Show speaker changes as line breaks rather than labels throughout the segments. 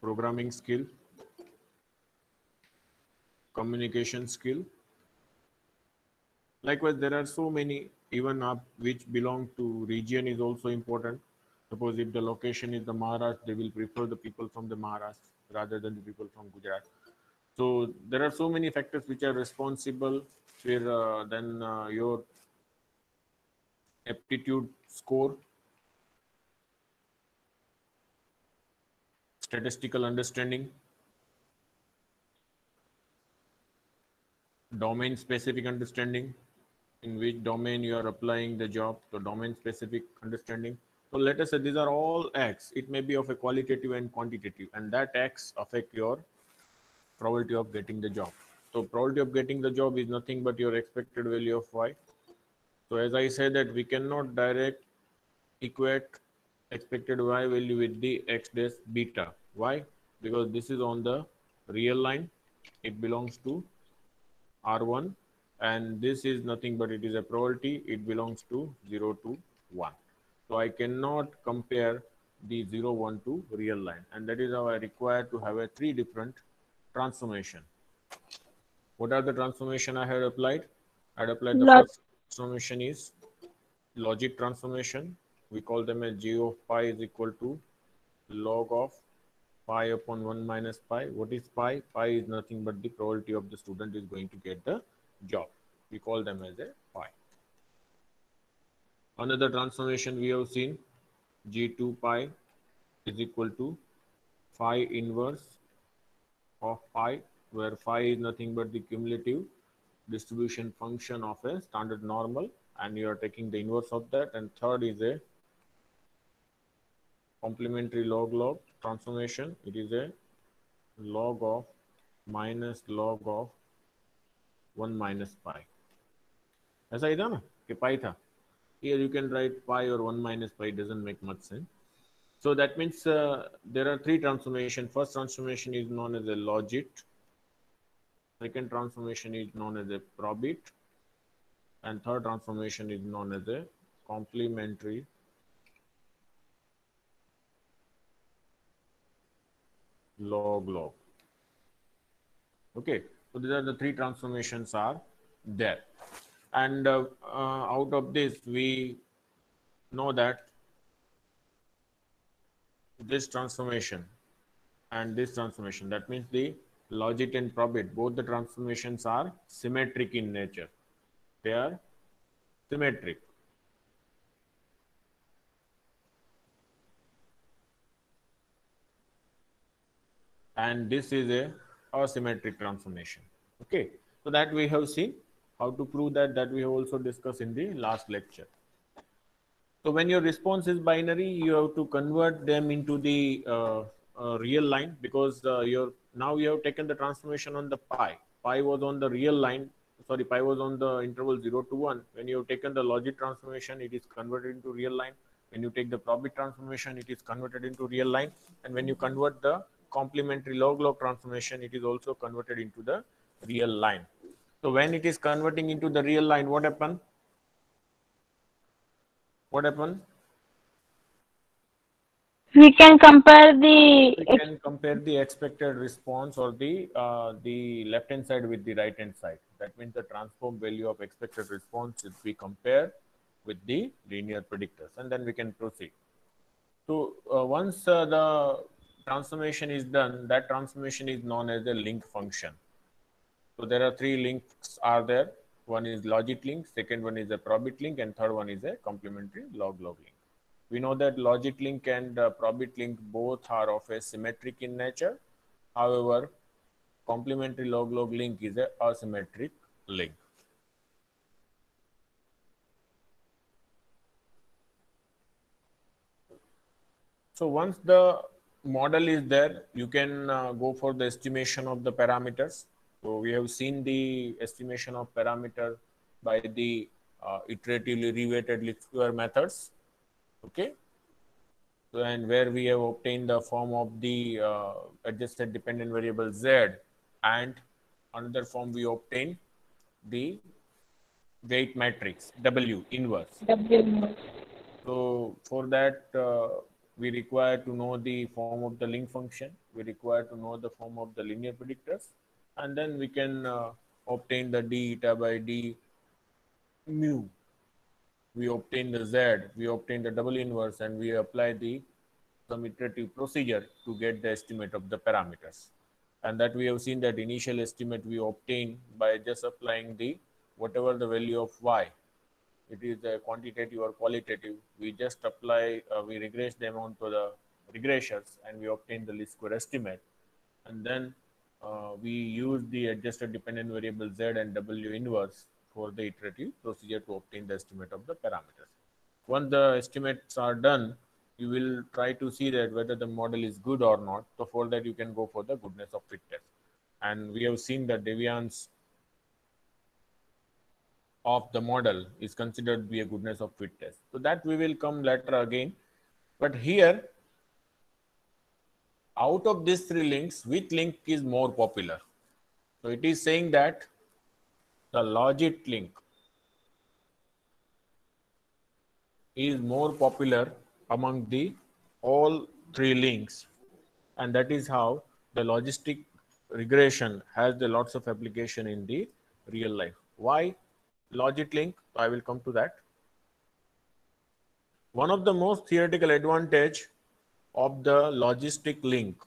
programming skill, communication skill. Likewise, there are so many, even up which belong to region is also important. Suppose if the location is the Maharashtra, they will prefer the people from the Maharashtra rather than the people from Gujarat. So there are so many factors which are responsible for then your aptitude score, statistical understanding, domain specific understanding, in which domain you are applying the job, so domain specific understanding. So let us say these are all X. It may be of a qualitative and quantitative, and that X affect your probability of getting the job. So probability of getting the job is nothing but your expected value of Y. So as I said that we cannot direct equate expected Y value with the X dash beta. Why? Because this is on the real line. It belongs to R1, and this is nothing but it is a probability. It belongs to 0 to 1. So I cannot compare the 0, 1 to real line, and that is how I require to have a 3 different transformation. What are the transformation I had applied? I had applied the
Lot.
first transformation is logic transformation. We call them as G of pi is equal to log of pi upon 1 minus pi. What is pi? Pi is nothing but the probability of the student is going to get the job. We call them as a pi. Another transformation we have seen, G2 pi is equal to phi inverse of pi, where phi is nothing but the cumulative distribution function of a standard normal, and you are taking the inverse of that. And third is a complementary log transformation. It is a log of minus log of 1 minus pi. ऐसा ही था ना कि पाई था. Here you can write pi or 1 minus pi, doesn't make much sense. So that means there are 3 transformations. First transformation is known as a logit. Second transformation is known as a probit. And third transformation is known as a complementary log. Okay, so these are the 3 transformations are there. And out of this, we know that this transformation and this transformation, that means the logit and probit, both the transformations are symmetric in nature. They are symmetric. And this is a asymmetric transformation. Okay, so that we have seen. How to prove that we have also discussed in the last lecture. So when your response is binary, you have to convert them into the real line, because now you have taken the transformation on the pi. Pi was on the real line. Sorry, pi was on the interval 0 to 1. When you have taken the logit transformation, it is converted into real line. When you take the probit transformation, it is converted into real line. And when you convert the complementary log transformation, it is also converted into the real line. So when it is converting into the real line, what happened? What happened?
We can compare
We
the
can compare the expected response or the left hand side with the right hand side. That means the transform value of expected response should be compared with the linear predictors, and then we can proceed. So once the transformation is done, that transformation is known as a link function. So there are 3 links are there. One is logit link, second one is a probit link, and third one is a complementary log link. We know that logit link and probit link both are of a symmetric in nature. However, complementary log link is a asymmetric link. So once the model is there, you can go for the estimation of the parameters. So we have seen the estimation of parameter by the iteratively reweighted least square methods. Okay. So, and where we have obtained the form of the adjusted dependent variable z, and another form we obtain the weight matrix W inverse.
W.
So for that we require to know the form of the link function, we require to know the form of the linear predictors, and then we can obtain the d eta by d mu. We obtain the z, we obtain the double inverse, and we apply the some iterative procedure to get the estimate of the parameters. And that we have seen that initial estimate we obtain by just applying the whatever the value of y, it is a quantitative or qualitative, we just apply, we regress them onto the regressors and we obtain the least square estimate. And then we use the adjusted dependent variable z and w inverse for the iterative procedure to obtain the estimate of the parameters. Once the estimates are done, you will try to see that whether the model is good or not. So for that you can go for the goodness of fit test. And we have seen that deviance of the model is considered to be a goodness of fit test. So that we will come later again. But here, out of these three links, which link is more popular? So it is saying that the logit link is more popular among the all three links, and that is how the logistic regression has the lots of application in the real life. Why logit link? I will come to that. One of the most theoretical advantage of the logistic link,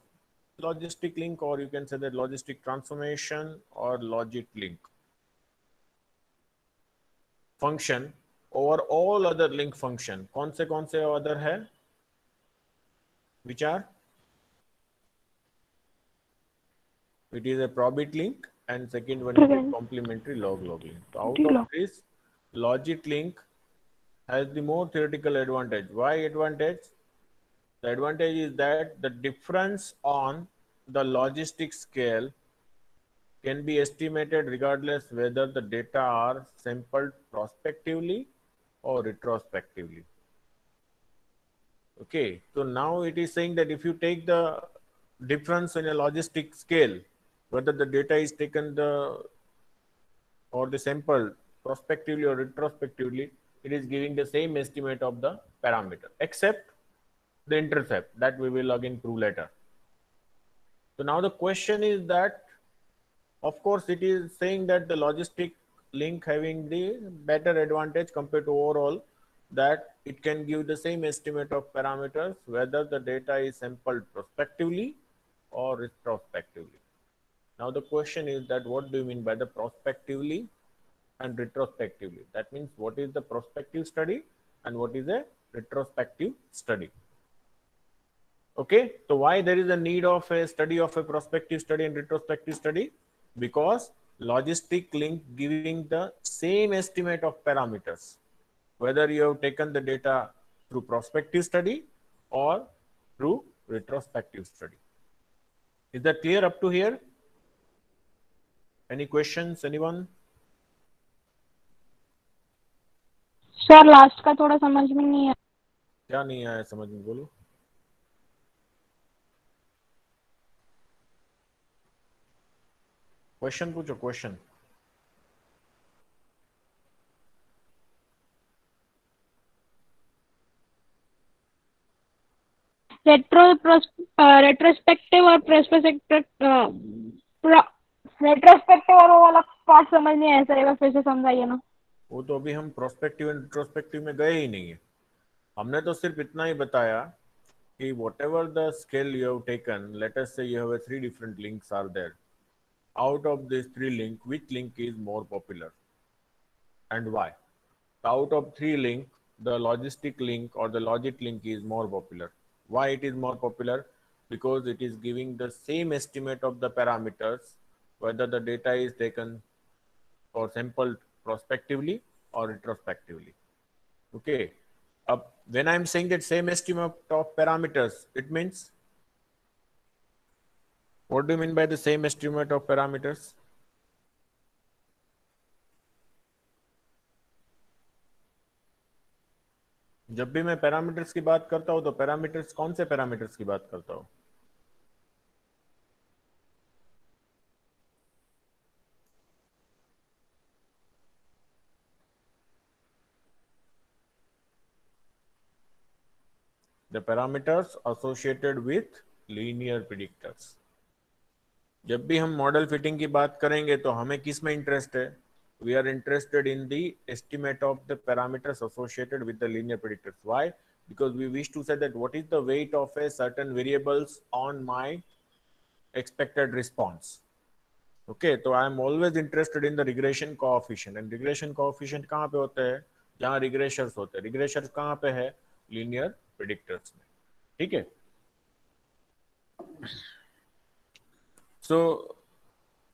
or you can say that logistic transformation or logit link function over all other link function. कौन से other है? Which are? It is a probit link and second one is complementary log-log link. So out of this, logit link has the more theoretical advantage. Why advantage? The advantage is that the difference on the logistic scale can be estimated regardless whether the data are sampled prospectively or retrospectively. Okay, so now it is saying that if you take the difference in a logistic scale, whether the data is taken or the sample prospectively or retrospectively, it is giving the same estimate of the parameter, except the intercept that we will again prove later. So now the question is that, of course, it is saying that the logistic link having the better advantage compared to overall, that it can give the same estimate of parameters whether the data is sampled prospectively or retrospectively. Now the question is that what do you mean by the prospectively and retrospectively? That means what is the prospective study and what is a retrospective study? Okay, so why there is a need of a study of a prospective study and retrospective study? Because logistic link giving the same estimate of parameters, whether you have taken the data through prospective study or through retrospective study. Is that clear up to here? Any questions, anyone?
Sir last का थोड़ा समझ में नहीं आया.
क्या नहीं आया समझ में, बोलो. क्वेश्चन पूछो, क्वेश्चन.
रेट्रोस्पेक्टिव और रेट्रोस्पेक्टिव और वो वाला पार्ट समझ नहीं आया सर, एक बार फिर से समझाइए ना.
वो तो अभी हम प्रोस्पेक्टिव एंड रिट्रोस्पेक्टिव में गए ही नहीं है. हमने तो सिर्फ इतना ही बताया कि whatever the scale you have taken, let us say you have a 3 different links are there. Out of these 3 links, which link is more popular and why? Out of 3 links, the logistic link or the logit link is more popular. Why it is more popular? Because it is giving the same estimate of the parameters, whether the data is taken or sampled prospectively or retrospectively. Okay. When I'm saying that same estimate of parameters, it means, what do you mean by the same estimate of parameters? जब भी मैं parameters की बात करता हूं तो parameters कौन से पैरामीटर्स की बात करता हूं? The parameters associated with linear predictors. जब भी हम मॉडल फिटिंग की बात करेंगे तो हमें किस में इंटरेस्ट है? We are interested in the estimate of the parameters associated with the linear predictors. Why? Because we wish to say that what is the weight of a certain variables on my expected response. Okay, तो I am always interested in the regression coefficient, and regression coefficient कहाँ पे होते हैं? जहाँ regressors होते हैं। regressors कहाँ पे है? linear predictors में। ठीक है? So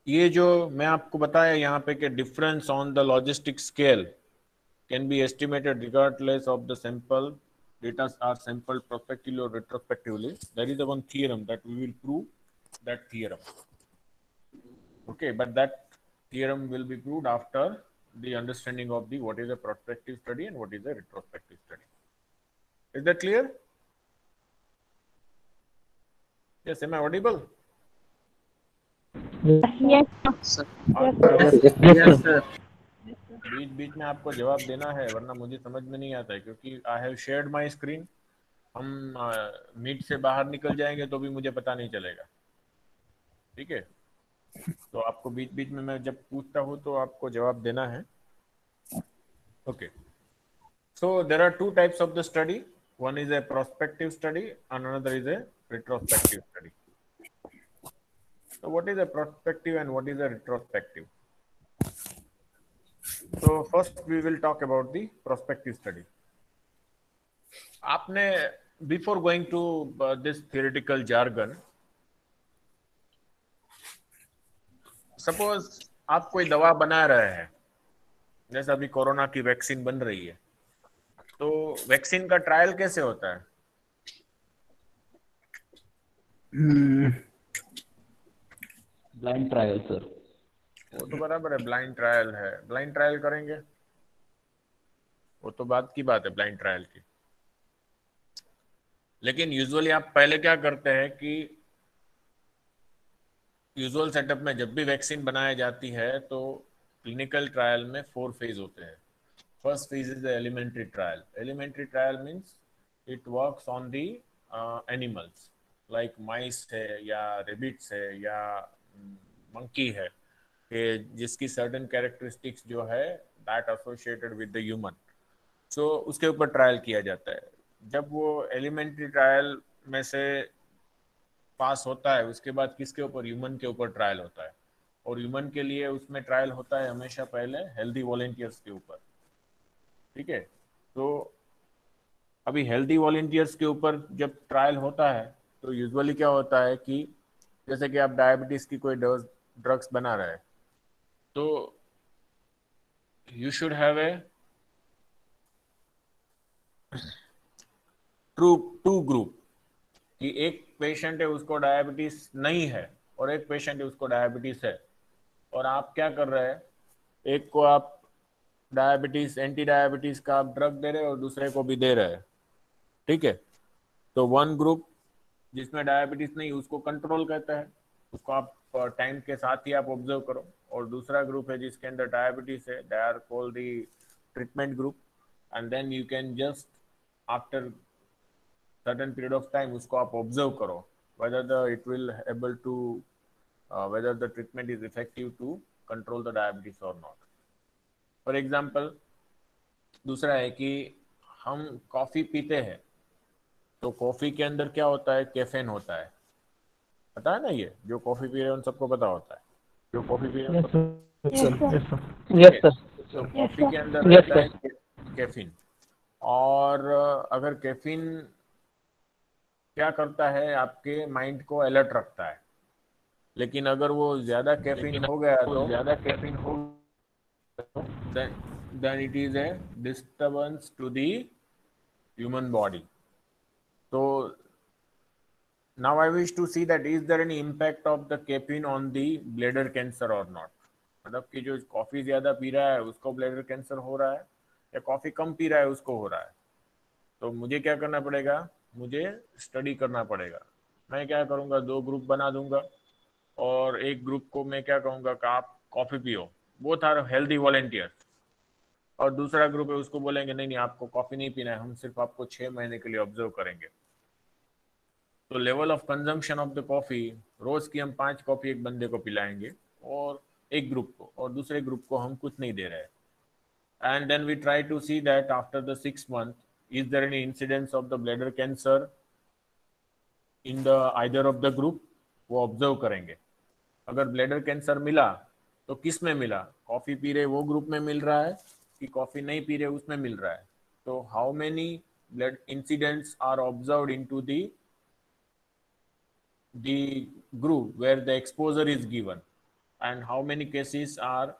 ये जो मैं आपको बताया यहाँ पे कि difference on the logistic scale can be estimated regardless of the sample data are sampled prospectively or retrospectively. There is a one theorem that we will prove that theorem. Okay, but that theorem will be proved after the understanding of the what is a prospective study and what is a retrospective study. Is that clear? Yes, am I audible?
Yes.
Yes, sir.
बीच बीच में आपको जवाब देना है, वरना मुझे समझ में नहीं आता है, क्योंकि I have shared my screen. हम मीट से बाहर निकल जाएंगे तो भी मुझे पता नहीं चलेगा। ठीक है, तो आपको बीच बीच में मैं जब पूछता हूँ तो आपको जवाब देना है। Okay, so there are two types of the study. One is a prospective study and another is a retrospective study. So what is a prospective and what is a retrospective? So first we will talk about the prospective study. आपने before going to this theoretical jargon, suppose आप कोई दवा बना रहे हैं, जैसे अभी corona की वैक्सीन बन रही है, तो वैक्सीन का ट्रायल कैसे होता है?
Blind trial sir.
वो तो बराबर है, ब्लाइंड ट्रायल है, ब्लाइंड ट्रायल करेंगे, वो तो बात की बात है ब्लाइंड ट्रायल की। लेकिन यूजुअली आप पहले क्या करते हैं कि यूजुअल सेटअप में जब भी वैक्सीन बनाई जाती है तो क्लिनिकल ट्रायल में 4 फेज होते हैं। First phase is the elementary trial. Elementary trial means it works on the animals, like mice है या रेबिट्स है या मंकी है, कि जिसकी सर्टेन कैरेक्टरिस्टिक्स जो है that associated with the human, so उसके ऊपर ट्रायल किया जाता है। जब वो एलिमेंट्री ट्रायल में से पास होता है, उसके बाद किसके ऊपर? ह्यूमन के ऊपर ट्रायल होता है, और ह्यूमन के लिए उसमें ट्रायल होता है हमेशा पहले हेल्दी वॉलेंटियर्स के ऊपर। ठीक है, तो अभी हेल्दी वॉलेंटियर्स के ऊपर जब ट्रायल होता है तो यूजुअली क्या होता है कि जैसे कि आप डायबिटीज की कोई ड्रग्स बना रहे हैं, तो you should have a two group, कि एक पेशेंट है उसको डायबिटीज नहीं है और एक पेशेंट है उसको डायबिटीज है, और आप क्या कर रहे हैं? एक को आप डायबिटीज एंटी डायबिटीज का आप ड्रग दे रहे हैं और दूसरे को भी दे रहे हैं। ठीक है, तो वन ग्रुप जिसमें डायबिटीज नहीं उसको कंट्रोल कहता है, उसको आप टाइम के साथ ही आप ऑब्जर्व करो, और दूसरा ग्रुप है जिसके अंदर डायबिटीज है, they are called the treatment group, and then you can just after certain period of time उसको आप ऑब्जर्व करो whether the it will able to whether the treatment is effective to control the diabetes or not. For example, दूसरा है कि हम coffee पीते हैं, तो कॉफी के अंदर क्या होता है? कैफीन होता है, पता है ना? ये जो कॉफी पी रहे हैं उन सबको पता होता है, जो कॉफी पी रहे हैं
यस सर।
तो कॉफी के अंदर रहता है कैफीन, और अगर कैफीन क्या करता है? आपके माइंड को अलर्ट रखता है, लेकिन अगर वो ज्यादा कैफीन हो गया तो then it is a disturbance to the human body. So now I wish to see that is there any impact of the caffeine on the bladder cancer or not. मतलब कि जो कॉफी ज्यादा P रहा है उसको bladder cancer हो रहा है, या कॉफी कम पी रहा है उसको हो रहा है? तो मुझे क्या करना पड़ेगा? मुझे स्टडी करना पड़ेगा। मैं क्या करूँगा? 2 ग्रुप बना दूंगा, और एक ग्रुप को मैं क्या कहूँगा कि आप कॉफ़ी पियो, बोथ आर हेल्दी वॉलेंटियर्स, और दूसरा ग्रुप है उसको बोलेंगे नहीं नहीं आपको कॉफ़ी नहीं पीना है, हम सिर्फ आपको 6 महीने के लिए ऑब्जर्व करेंगे। तो level of consumption of the coffee, रोज की हम 5 कॉफी एक बंदे को पिलाएंगे और एक ग्रुप को, और दूसरे ग्रुप को हम कुछ नहीं दे रहे हैं. And then we try to see that after the 6 month, is there any incidence of the bladder cancer in the either of the group. वो ऑब्जर्व करेंगे. अगर ब्लैडर कैंसर मिला तो किस में मिला, कॉफी पी रहे वो ग्रुप में मिल रहा है कि कॉफी नहीं पी रहे उसमें मिल रहा है. तो how many blood incidents are observed into the group where the exposure is given, and how many cases are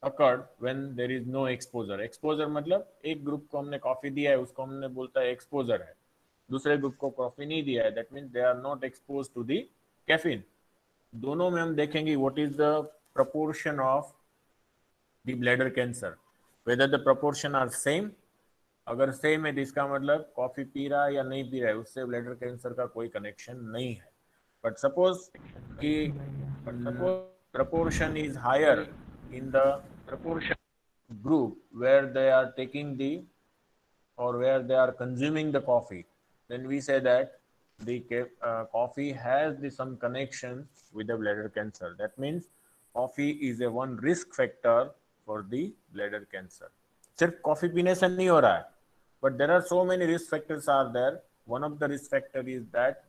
occurred when there is no exposure. Exposure मतलब एक ग्रुप को हमने कॉफी दिया है उसको हमने बोलता है एक्सपोजर है, दूसरे ग्रुप को कॉफी नहीं दिया है, that means they are not expose to the caffeine. दोनों में हम देखेंगे what is the proportion of the bladder cancer, whether the proportion are same. अगर सेम है तो इसका मतलब कॉफी पी रहा है या नहीं पी रहा है उससे ब्लैडर कैंसर का कोई कनेक्शन नहीं है. But suppose proportion is higher in the proportion group where they are taking the or where they are consuming the coffee, then we say that the coffee has some connection with the bladder cancer. That means coffee is a one risk factor for the bladder cancer. सिर्फ coffee पीने से नहीं हो रहा है, but there are so many risk factors are there. One of the risk factor is that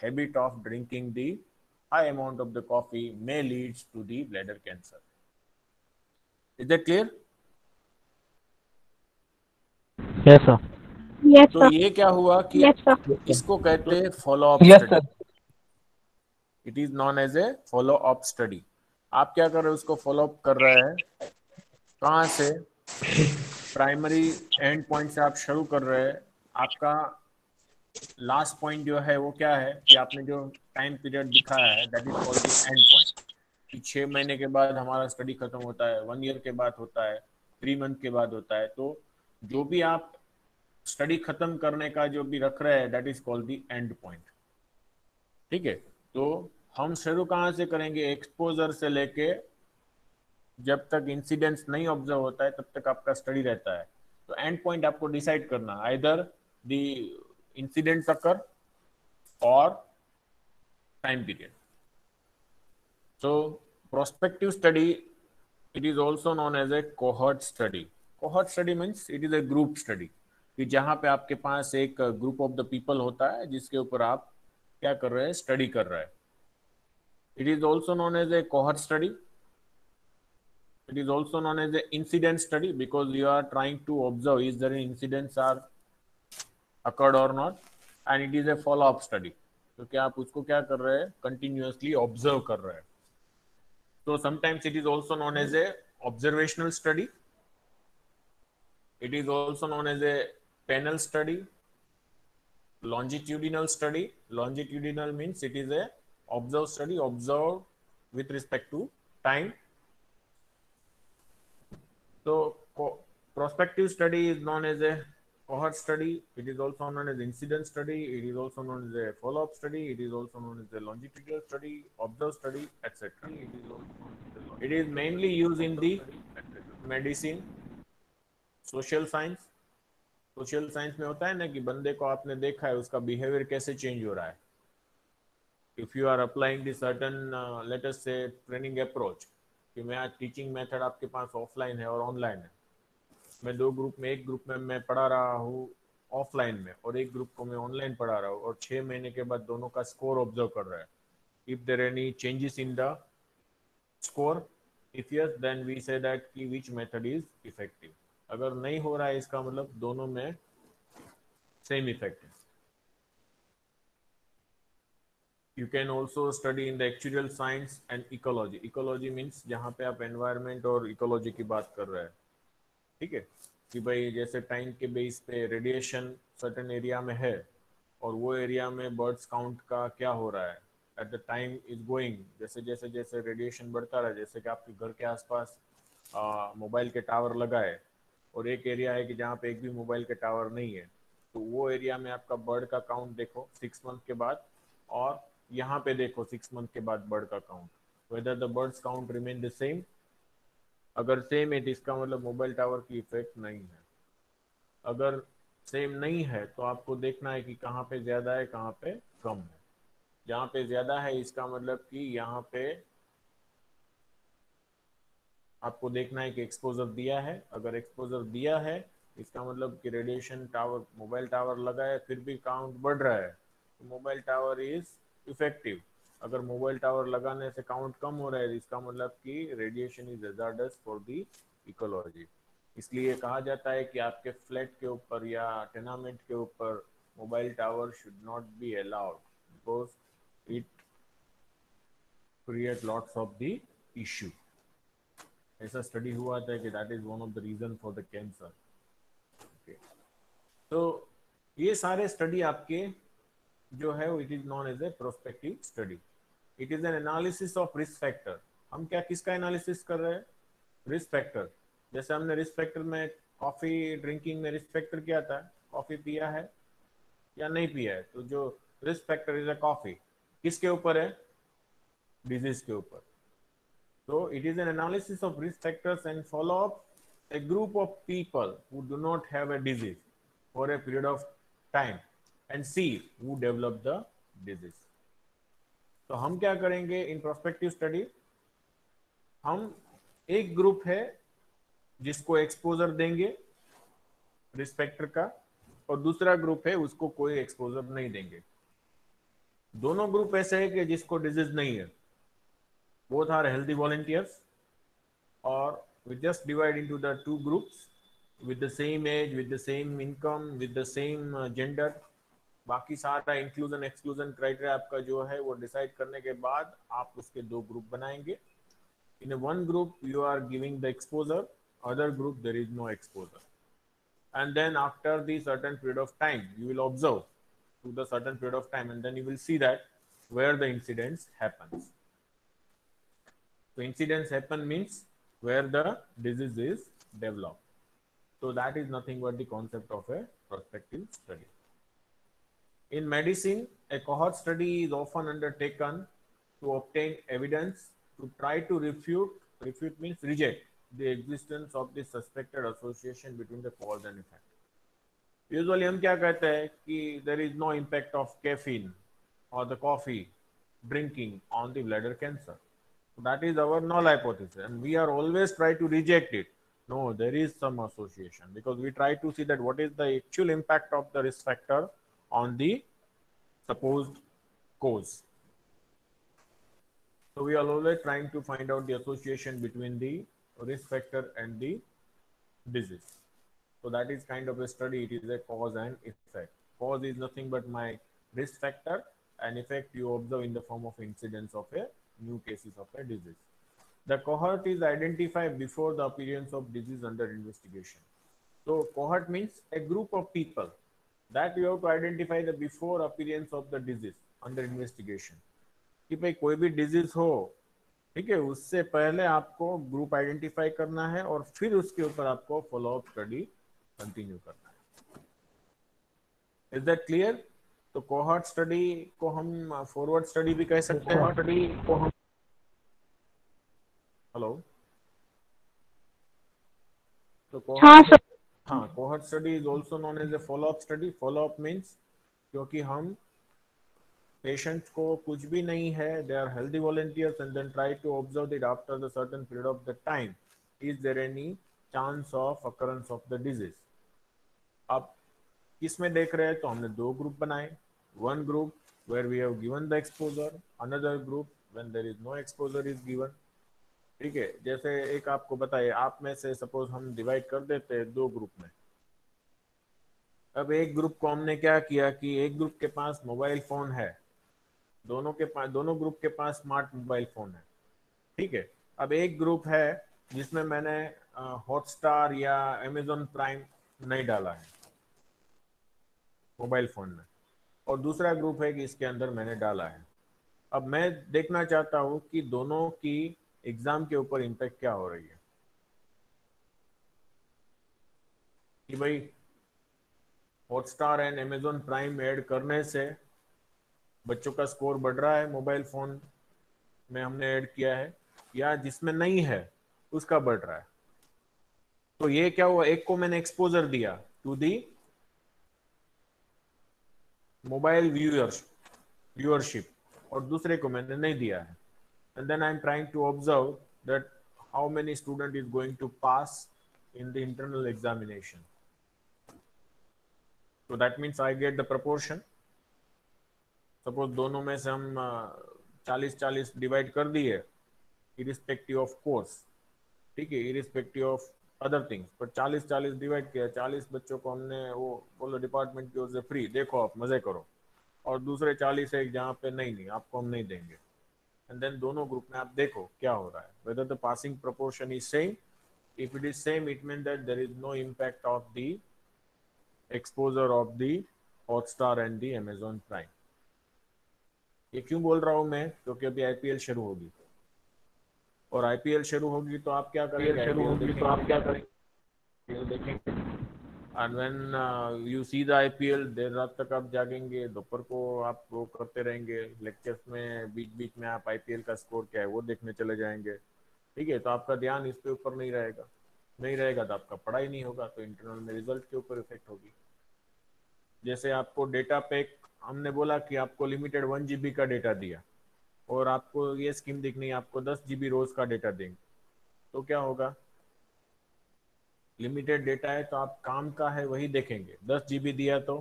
habit of drinking the high amount of the coffee may leads to the bladder cancer. Is that clear?
Yes, sir.
Yes,
तो
sir.
ये क्या हुआ कि
Yes, sir.
इसको कहते हैं follow up
Yes,
study.
sir.
It is known as a follow up study. आप क्या कर रहे हो, उसको फॉलो अप कर रहे हैं. कहाँ से, प्राइमरी एंड पॉइंट से आप शुरू कर रहे हैं. आपका लास्ट पॉइंट जो है वो क्या है कि आपने जो टाइम पीरियड दिखाया है that is called the end point. कि 6 महीने के बाद हमारा स्टडी खत्म होता है, 1 ईयर के बाद होता है, 3 मंथ के बाद होता है. तो जो भी आप स्टडी खत्म करने का जो भी रख रहे हैं that is called the end point. ठीक है. तो हम शुरू कहाँ से करेंगे, एक्सपोजर से लेके जब तक इंसिडेंट्स नहीं ऑब्जर्व होता है तब तक आपका स्टडी रहता है. तो एंड पॉइंट आपको डिसाइड करना, आइदर द इंसिडेंट्स अकर और time period. So prospective study, it is also known as a cohort study. Cohort study means it is a group study, कि जहाँ पे आपके पास एक ग्रुप ऑफ द पीपल होता है जिसके ऊपर आप क्या कर रहे हैं, स्टडी कर रहे हैं. It is also known as a cohort study. It is also known as a incident study because you are trying to observe is there any incidents are occurred or not, and it is a follow up study. तो क्या आप उसको क्या कर रहे हैं, continuously observe कर रहे हैं. So sometimes it is also known as a observational study. It is also known as a panel study, longitudinal study. Longitudinal means it is a observe study, observe with respect to time. So prospective study is known as a cohort study. It is also known as incident study. It is also known as a follow-up study. It is also known as a longitudinal study, observe study, etc. It is mainly used in the medicine, social science. Social science में होता है ना कि बंदे को आपने देखा है उसका बिहेवियर कैसे चेंज हो रहा है. If you are applying the certain let us say training approach, कि मैं आज टीचिंग मेथड आपके पास ऑफलाइन है और ऑनलाइन है. मैं दो ग्रुप में, एक ग्रुप में मैं पढ़ा रहा हूँ ऑफलाइन में और एक ग्रुप को मैं ऑनलाइन पढ़ा रहा हूँ, और 6 महीने के बाद दोनों का स्कोर ऑब्जर्व कर रहा है. If there any changes in the score, if yes then we say that कि विच मेथड इज इफेक्टिव. अगर नहीं हो रहा है इसका मतलब दोनों में सेम इफेक्ट है. You can also study in the actuarial science and ecology. Ecology means जहाँ पे आप environment और ecology की बात कर रहे हैं. ठीक है, कि भाई जैसे टाइम के बेस पे रेडिएशन सर्टेन एरिया में है और वो एरिया में बर्ड्स काउंट का क्या हो रहा है at the time is going. जैसे जैसे जैसे रेडिएशन बढ़ता रहा, जैसे कि आपके घर के आसपास मोबाइल के टावर लगाए और एक एरिया है कि जहाँ पे एक भी मोबाइल के टावर नहीं है, तो वो एरिया में आपका बर्ड का काउंट देखो 6 मंथ के बाद, और यहाँ पे देखो 6 मंथ के बाद बर्ड का count, whether the birds count remain the same. अगर सेम है तो इसका मतलब मोबाइल टावर की इफेक्ट नहीं है. अगर सेम नहीं है तो आपको देखना है कि कहाँ पे ज्यादा है कहाँ पे कम है। जहाँ पे ज्यादा है इसका मतलब कि यहाँ पे आपको देखना है कि एक्सपोजर दिया है। अगर एक्सपोजर दिया है इसका मतलब कि रेडिएशन टावर, मोबाइल टावर लगा है फिर भी काउंट बढ़ रहा है, तो मोबाइल टावर इज इफेक्टिव। अगर मोबाइल टावर लगाने से काउंट कम हो रहा है इसका मतलब कि radiation is hazards for the ecology. इसलिए कहा जाता है कि आपके फ्लैट के ऊपर या टेनामेंट के ऊपर mobile tower should not be allowed because it create lots of the issue. ऐसा स्टडी हुआ था कि that is one of the reason for the cancer. Okay, तो ये सारे स्टडी आपके जो है it is known as a prospective study. It is an analysis of risk factor. हम क्या किसका एनालिसिस कर रहे हैं? Risk factor. जैसे हमने रिस्क फैक्टर में कॉफी ड्रिंकिंग में रिस्क फैक्टर क्या था? कॉफी पिया है या नहीं पिया है, तो जो risk factor is a coffee किसके ऊपर है? डिजीज के ऊपर। So it is an analysis of risk factors and follow up a group of people who do not have a disease for a period of time and see who develop the disease. तो हम क्या करेंगे इन prospective study? हम एक group है जिसको exposure देंगे risk factor का, और दूसरा ग्रुप है उसको कोई एक्सपोजर नहीं देंगे। दोनों ग्रुप ऐसे है कि जिसको डिजीज नहीं है, both are healthy volunteers, or we just divide into the two groups with the same age, with the same income, with the same gender। बाकी सारा इंक्लूजन एक्सक्लूजन क्राइटेरिया आपका जो है वो डिसाइड करने के बाद आप उसके दो ग्रुप बनाएंगे। In one group you are giving the exposure, other group there is no exposure, and then after the certain period of time you will observe to the certain period of time and then you will see that where the incidence happens. So incidence happen means where the disease is developed. So that is nothing but the concept of a prospective study. In medicine, a cohort study is often undertaken to obtain evidence to try to refute means reject the existence of the suspected association between the cause and effect. Usually हम क्या कहते हैं कि there is no impact of caffeine or the coffee drinking on the bladder cancer. That is our null hypothesis, and we are always try to reject it. No, there is some association because we try to see that what is the actual impact of the risk factor on the supposed cause. So we are always trying to find out the association between the risk factor and the disease. So that is kind of a study. It is a cause and effect. Cause is nothing but my risk factor, and effect you observe in the form of incidence of a new cases of a disease. The cohort is identified before the appearance of disease under investigation. So cohort means a group of people that you have to identify the before appearance of the disease under investigation. कि भाई कोई भी disease हो, ठीक है, उससे पहले आपको ग्रुप आइडेंटिफाई करना है और फिर उसके ऊपर आपको फॉलो अप स्टडी कंटिन्यू करना है। Is that clear? तो कोहॉर्ट स्टडी को हम फॉरवर्ड स्टडी भी कह सकते हैं। स्टडी को हम हेलो तो
हाँ सर।
हाँ, cohort study is also known as a follow up study. Follow up means क्योंकि हम पेशेंट्स को कुछ भी नहीं है, they are healthy volunteers and then try to observe that after the certain period of the time is there any chance of occurrence of the disease. अब किस में देख रहे हैं? तो हमने दो ग्रुप बनाए। One group where we have given the exposure, another group when there is no exposure is given. ठीक है, जैसे एक आपको बताइए, आप में से सपोज हम डिवाइड कर देते हैं दो ग्रुप में। अब एक ग्रुप को हमने क्या किया कि एक ग्रुप के पास मोबाइल फोन है, दोनों ग्रुप के पास स्मार्ट मोबाइल फोन है। ठीक है, अब एक ग्रुप है जिसमें मैंने हॉटस्टार या अमेजॉन प्राइम नहीं डाला है मोबाइल फोन में, और दूसरा ग्रुप है कि इसके अंदर मैंने डाला है। अब मैं देखना चाहता हूं कि दोनों की एग्जाम के ऊपर इम्पैक्ट क्या हो रही है, कि भाई Hotstar and Amazon prime add करने से बच्चों का स्कोर बढ़ रहा है, मोबाइल फोन में हमने ऐड किया है, या जिसमें नहीं है उसका बढ़ रहा है। तो ये क्या हुआ, एक को मैंने एक्सपोजर दिया to the mobile viewers, viewership और दूसरे को मैंने नहीं दिया है, and then I'm trying to observe that how many student is going to pass in the internal examination. So that means I get the proportion. Suppose दोनों में से हम 40-40 डिवाइड कर दिए irrespective of course, ठीक है, irrespective of other things, पर 40-40 divide किया, 40 बच्चों को हमने वो बोलो डिपार्टमेंट की ओर से फ्री, देखो आप मजे करो, और दूसरे 40 है जहाँ पे नहीं आपको हम नहीं देंगे, एंड देन दोनों ग्रुप में आप देखो क्या हो रहा है, whether the passing proportion is same. If it is same, it means that there is no impact of the exposure of the Hotstar and the Amazon Prime. ये क्यों बोल रहा हूँ मैं, क्योंकि अभी आईपीएल शुरू होगी, और आईपीएल शुरू होगी तो आप क्या करेंगे, and when you see the IPL, देर रात तक आप जागेंगे, दोपहर को आप वो करते रहेंगे, लेक्चर्स में बीच बीच में आप आईपीएल का स्कोर क्या है वो देखने चले जाएंगे, ठीक है, तो आपका ध्यान इस पे ऊपर नहीं रहेगा तो आपका पढ़ाई नहीं होगा, तो इंटरनल में रिजल्ट के ऊपर इफेक्ट होगी। जैसे आपको डेटा पैक हमने बोला कि आपको लिमिटेड 1 GB का डेटा दिया, और आपको ये स्कीम देखनी है, आपको 10 GB रोज का डेटा देंगे, तो क्या होगा, लिमिटेड डेटा है तो आप काम का है वही देखेंगे। 10 GB दिया तो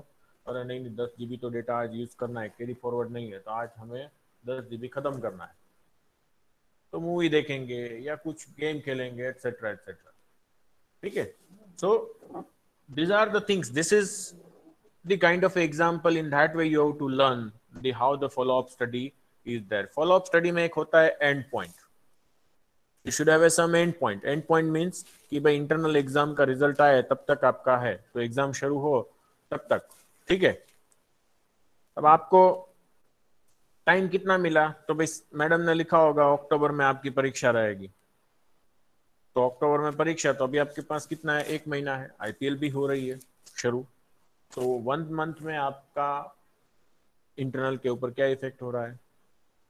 अरे नहीं 10 GB तो डेटा आज यूज करना है, कैरी फॉरवर्ड नहीं है, तो आज हमें 10 GB खत्म करना है, तो मूवी देखेंगे या कुछ गेम खेलेंगे एटसेट्रा एटसेट्रा, ठीक है। सो these are the things, this is the kind of example, in that way you have to learn the how the follow up study is there. Follow up study में एक होता है end point, you should have some end point. End point means कि भाई internal exam का result आए तब तक आपका है, तो एग्जाम शुरू हो तब तक, ठीक है। अब आपको टाइम कितना मिला, तो भाई मैडम ने लिखा होगा अक्टूबर में आपकी परीक्षा रहेगी, तो अक्टूबर में परीक्षा, तो अभी आपके पास कितना है, 1 महीना है, आईपीएल भी हो रही है शुरू, तो 1 मंथ में आपका इंटरनल के ऊपर क्या इफेक्ट हो रहा है।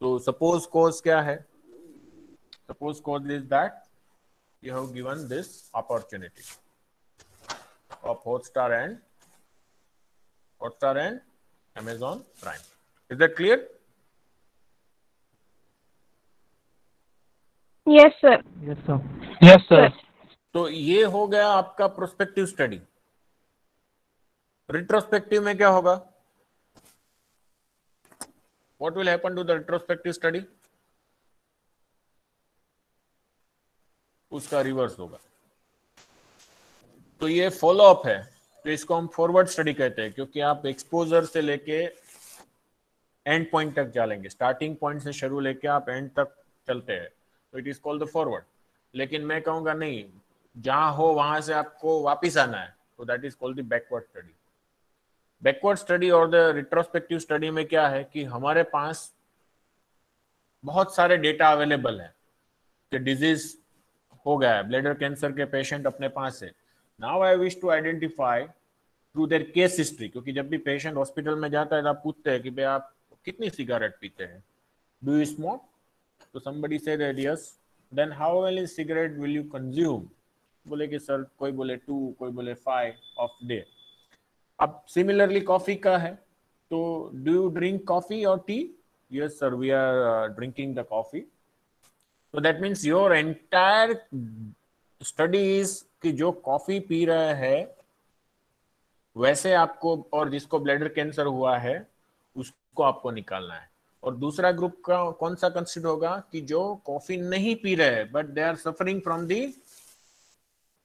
तो सपोज कॉज क्या है, suppose cause is that you have given this opportunity of Hotstar and Amazon Prime. Is that clear?
Yes, sir.
Yes, sir. Yes, sir.
तो ये हो गया आपका प्रोस्पेक्टिव स्टडी। रिट्रोस्पेक्टिव में क्या होगा, what will happen to the retrospective study? उसका reverse होगा। तो ये फॉलो अप है, तो इसको हम फॉरवर्ड स्टडी कहते हैं, क्योंकि आप एक्सपोजर से लेके एंड पॉइंट तक चलेंगे, स्टार्टिंग पॉइंट से शुरू लेके आप एंड तक चलते हैं, तो it is called the forward. लेकिन मैं कहूंगा नहीं, जहां हो वहां से आपको वापिस आना है, तो that is called the backward study. Backward study और द रिट्रोस्पेक्टिव स्टडी में क्या है कि हमारे पास बहुत सारे डेटा अवेलेबल है कि डिजीज हो गया है, ब्लैडर कैंसर के पेशेंट अपने पास है। Now I wish to identify through their case history, क्योंकि जब भी पेशेंट हॉस्पिटल में जाता है तो आप पूछते हैं कि भाई आप कितनी सिगरेट पीते हैं, डू यू स्मोक, तो somebody said yes, then how many cigarette will you consume, बोले कि सर कोई बोले 2, कोई बोले 5 ऑफ डे। अब सिमिलरली कॉफी का है, तो डू यू ड्रिंक कॉफी और tea, yes sir we are drinking the coffee. So that means your entire study is कि जो कॉफी पी रहा है वैसे आपको, और जिसको ब्लैडर कैंसर हुआ है उसको आपको निकालना है। और दूसरा ग्रुप का कौन सा कंसिडर होगा कि जो कॉफी नहीं पी रहे हैं but they are suffering from the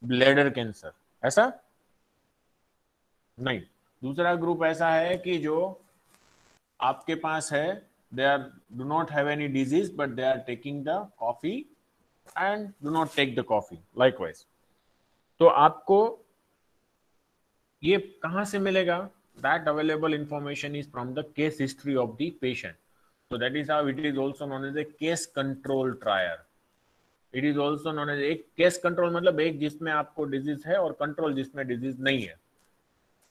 bladder cancer, ऐसा नहीं। दूसरा ग्रुप ऐसा है कि जो आपके पास है, they do not have any disease but they are taking the coffee and do not take the coffee likewise। तो आपको ये कहां से मिलेगा, that available information is from the case history of the patient, so that is how it is also known as a case control trial। it is also known as एक case control मतलब एक जिसमें आपको disease है और control जिसमें disease नहीं है।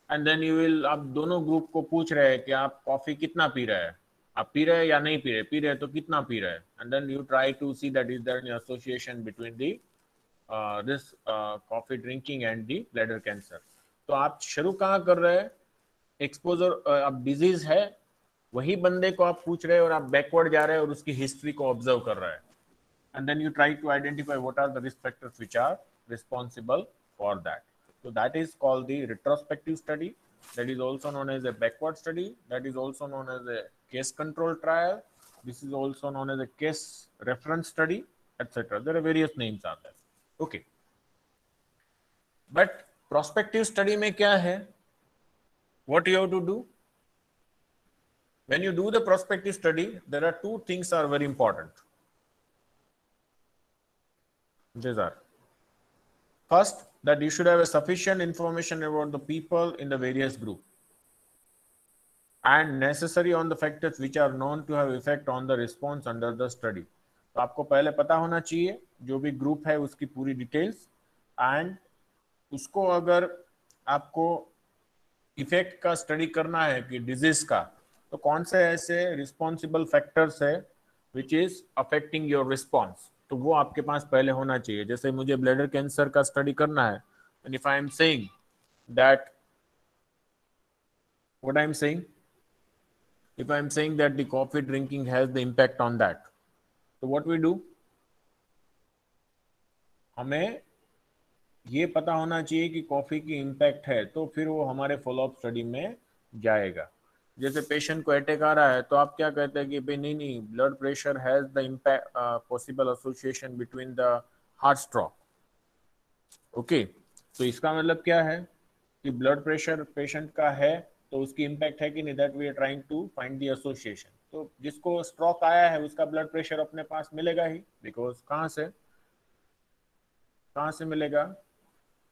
एंड देन यू विल, आप दोनों ग्रुप को पूछ रहे हैं कि आप कॉफी कितना पी रहे हैं, आप पी रहे हैं या नहीं पी रहे तो कितना पी रहे हैं, and then you try to see that is there any association between the this coffee drinking and the bladder cancer. तो आप शुरू कहाँ कर रहे हैं, एक्सपोजर, अब डिजीज है वही बंदे को आप पूछ रहे हैं और आप बैकवर्ड जा रहे हैं और उसकी हिस्ट्री को ऑब्जर्व कर रहे हैं, and then you try to identify what are the risk factors which are responsible for that. So that is called the retrospective study. That is also known as a backward study. That is also known as a case control trial. This is also known as a case reference study, etc. There are various names out there. Okay. But prospective study में क्या है? What you have to do? When you do the prospective study, there are two things are very important. These are, first, that you should have a sufficient information about the people in the various group and necessary on the factors which are known to have effect on the response under the study. तो आपको पहले पता होना चाहिए जो भी group है उसकी पूरी डिटेल्स, एंड उसको अगर आपको इफेक्ट का स्टडी करना है कि डिजीज का, तो कौन से ऐसे रिस्पॉन्सिबल फैक्टर्स है which is affecting your response, तो वो आपके पास पहले होना चाहिए. जैसे मुझे ब्लैडर कैंसर का स्टडी करना है, and if I am saying that what I am saying, if I am saying that the coffee drinking has the impact on that, so what we do, हमें ये पता होना चाहिए कि कॉफी की इम्पैक्ट है, तो फिर वो हमारे फॉलोअप स्टडी में जाएगा. जैसे पेशेंट को अटैक आ रहा है तो आप क्या कहते हैं कि भाई नहीं, blood pressure has the impact possible association between the heart stroke. Okay, तो इसका मतलब क्या है कि ब्लड प्रेशर पेशेंट का है तो उसकी इम्पैक्ट है कि नहीं, that we are trying to find the association. तो जिसको स्ट्रोक आया है उसका ब्लड प्रेशर अपने पास मिलेगा ही, बिकॉज कहाँ से मिलेगा,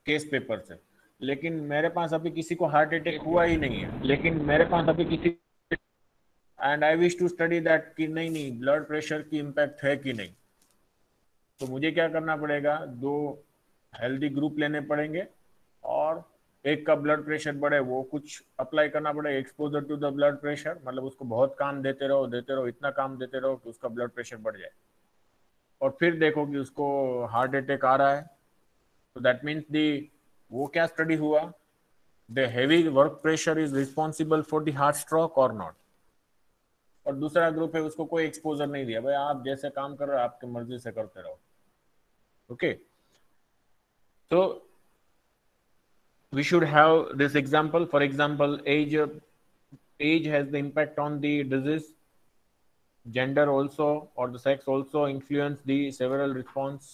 केस पेपर से. लेकिन मेरे पास अभी किसी को हार्ट अटैक हुआ ही नहीं है, and I wish to study that कि नहीं ब्लड प्रेशर की इम्पैक्ट है कि नहीं. तो मुझे क्या करना पड़ेगा, दो हेल्दी ग्रुप लेने पड़ेंगे और एक का ब्लड प्रेशर बढ़े वो कुछ अप्लाई करना पड़ेगा, exposure to the blood pressure, मतलब उसको बहुत काम देते रहो, इतना काम देते रहो कि उसका ब्लड प्रेशर बढ़ जाए, और फिर देखो कि उसको हार्ट अटैक आ रहा है. तो दैट मीन्स वो क्या स्टडी हुआ, the heavy work pressure is responsible for the heart stroke और नॉट. और दूसरा ग्रुप है उसको कोई एक्सपोजर नहीं दिया, भाई आप जैसे काम कर रहे हो आपकी मर्जी से करते रहो. ओके, तो we should have this example. For example, age has the impact on the disease. Gender also, or the sex also influence the several response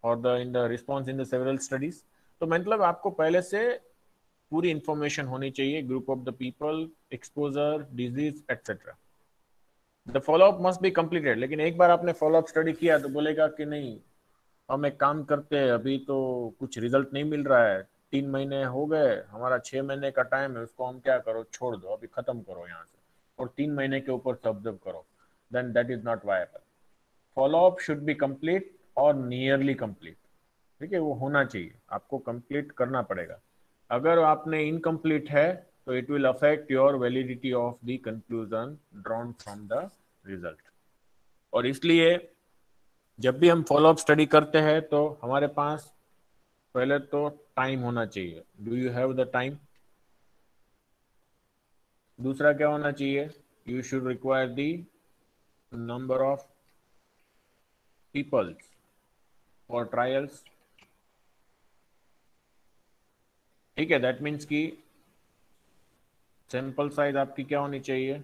or in the response in the several studies. तो मतलब आपको पहले से पूरी information होनी चाहिए, group of the people, exposure, disease etcetera. The follow up must be completed. लेकिन एक बार आपने फॉलोअप स्टडी किया तो बोलेगा कि नहीं हम एक काम करते हैं, अभी तो कुछ रिजल्ट नहीं मिल रहा है, 3 महीने हो गए, हमारा 6 महीने का टाइम है, उसको हम क्या करो, छोड़ दो, अभी खत्म करो यहाँ से और 3 महीने के ऊपर से ऑब्जर्व करो, then that is not viable. Follow up should be complete और नियरली कंप्लीट. ठीक है, वो होना चाहिए, आपको कंप्लीट करना पड़ेगा. अगर आपने इनकम्प्लीट है तो it will affect your validity of the conclusion drawn from the result. और इसलिए जब भी हम फॉलोअप स्टडी करते हैं तो हमारे पास पहले तो टाइम होना चाहिए. Do you have the time? दूसरा क्या होना चाहिए, you should require the number of peoples for trials. ठीक है, दैट मीन्स कि सैंपल साइज आपकी क्या होनी चाहिए,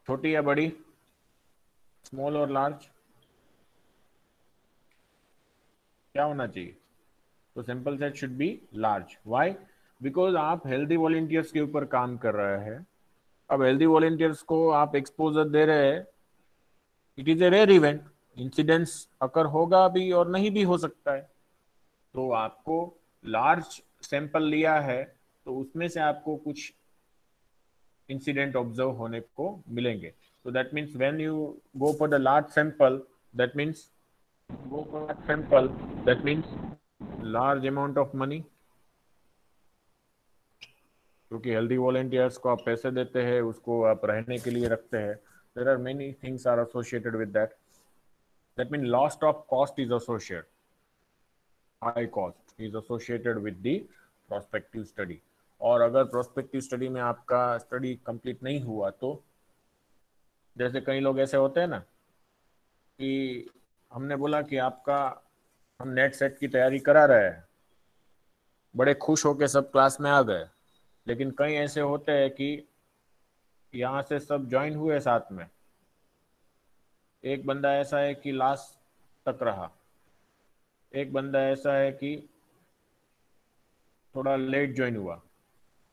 छोटी या बड़ी, स्मॉल और लार्ज, क्या होना चाहिए. तो sample size should be large. Why? Because आप हेल्दी वॉलंटियर्स के ऊपर काम कर रहे हैं. अब हेल्दी वॉलंटियर्स को आप एक्सपोजर दे रहे हैं, it is a rare event, incidence occur होगा भी और नहीं भी हो सकता है. तो आपको लार्ज सैंपल लिया है तो उसमें से आपको कुछ इंसिडेंट ऑब्जर्व होने को मिलेंगे. So that means when you go for the large sample, that means large amount of money. क्योंकि हेल्दी वॉलंटियर्स को आप पैसे देते हैं, उसको आप रहने के लिए रखते हैं. There are many things are associated with that. That means loss of cost is associated, high cost. is associated with the prospective study. और अगर prospective study में आपका study complete नहीं हुआ तो जैसे कई लोग ऐसे होते हैं ना कि हमने बोला कि आपका हम नेट सेट की तैयारी करा रहे हैं, बड़े खुश होके सब क्लास में आ गए, लेकिन कई ऐसे होते हैं कि यहाँ से सब ज्वाइन हुए साथ में, एक बंदा ऐसा है कि लास्ट तक रहा, एक बंदा ऐसा है कि थोड़ा लेट ज्वाइन हुआ